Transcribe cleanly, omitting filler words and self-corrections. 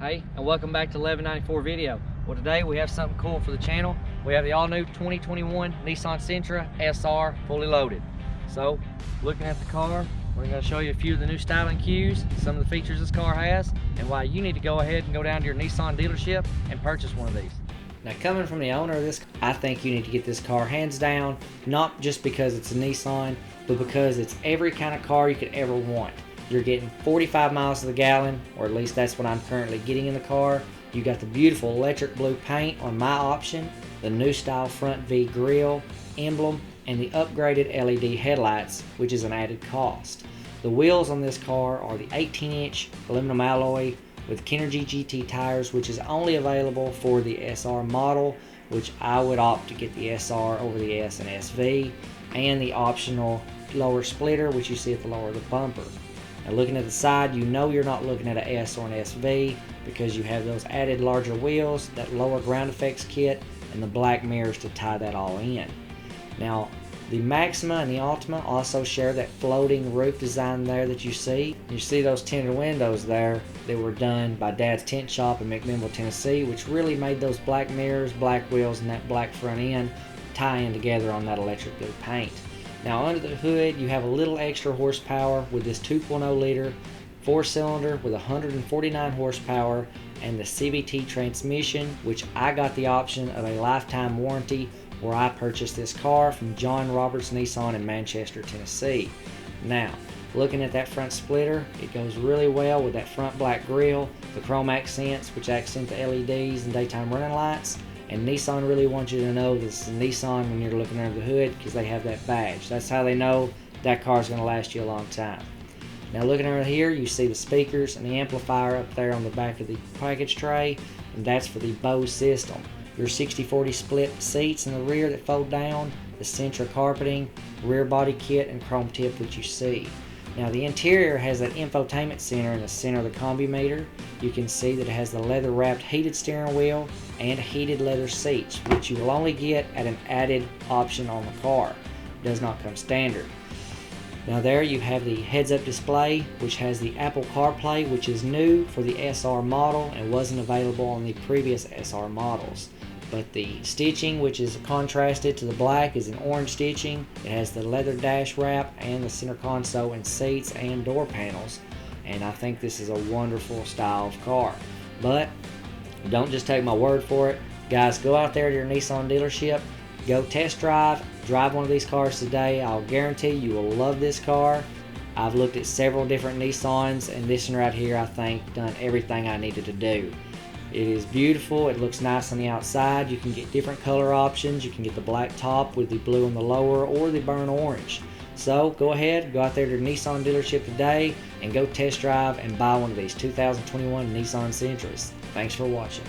Hey, and welcome back to 1194 video. Well, today we have something cool for the channel. We have the all-new 2021 Nissan Sentra SR fully loaded. So, looking at the car, we're going to show you a few of the new styling cues, some of the features this car has, and why you need to go ahead and go down to your Nissan dealership and purchase one of these. Now, coming from the owner of this, I think you need to get this car hands down, not just because it's a Nissan, but because it's every kind of car you could ever want. You're getting 45 miles to the gallon, or at least that's what I'm currently getting in the car. You got the beautiful electric blue paint on my option, the new style front V grille, emblem, and the upgraded LED headlights, which is an added cost. The wheels on this car are the 18-inch aluminum alloy with Kinergy GT tires, which is only available for the SR model, which I would opt to get the SR over the S and SV, and the optional lower splitter, which you see at the lower of the bumper. Now, looking at the side, you know you're not looking at an S or an SV because you have those added larger wheels, that lower ground effects kit, and the black mirrors to tie that all in. Now, the Maxima and the Ultima also share that floating roof design there that you see. You see those tinted windows there that were done by Dad's Tint Shop in McMinnville, Tennessee, which really made those black mirrors, black wheels, and that black front end tie in together on that electric blue paint. Now, under the hood, you have a little extra horsepower with this 2.0 liter 4-cylinder with 149 horsepower and the CVT transmission, which I got the option of a lifetime warranty where I purchased this car from John Roberts Nissan in Manchester, Tennessee. Now, looking at that front splitter, it goes really well with that front black grille, the chrome accents, which accent the LEDs and daytime running lights. And Nissan really wants you to know this is Nissan when you're looking under the hood because they have that badge. That's how they know that car is going to last you a long time. Now, looking over here, you see the speakers and the amplifier up there on the back of the package tray, and that's for the Bose system. Your 60/40 split seats in the rear that fold down, the Sentra carpeting, rear body kit, and chrome tip which you see. Now, the interior has that infotainment center in the center of the combi meter. You can see that it has the leather wrapped heated steering wheel and heated leather seats, which you will only get at an added option on the car. It does not come standard. Now, there you have the heads-up display, which has the Apple CarPlay, which is new for the SR model and wasn't available on the previous SR models. But the stitching, which is contrasted to the black, is an orange stitching. It has the leather dash wrap and the center console and seats and door panels. And I think this is a wonderful style of car. But don't just take my word for it. Guys, go out there to your Nissan dealership, go test drive one of these cars today. I'll guarantee you will love this car. I've looked at several different Nissans, and this one right here, I think, done everything I needed to do. It is beautiful. It looks nice on the outside. You can get different color options. You can get the black top with the blue on the lower or the burnt orange. So go ahead, go out there to your Nissan dealership today and go test drive and buy one of these 2021 Nissan Sentras. Thanks for watching.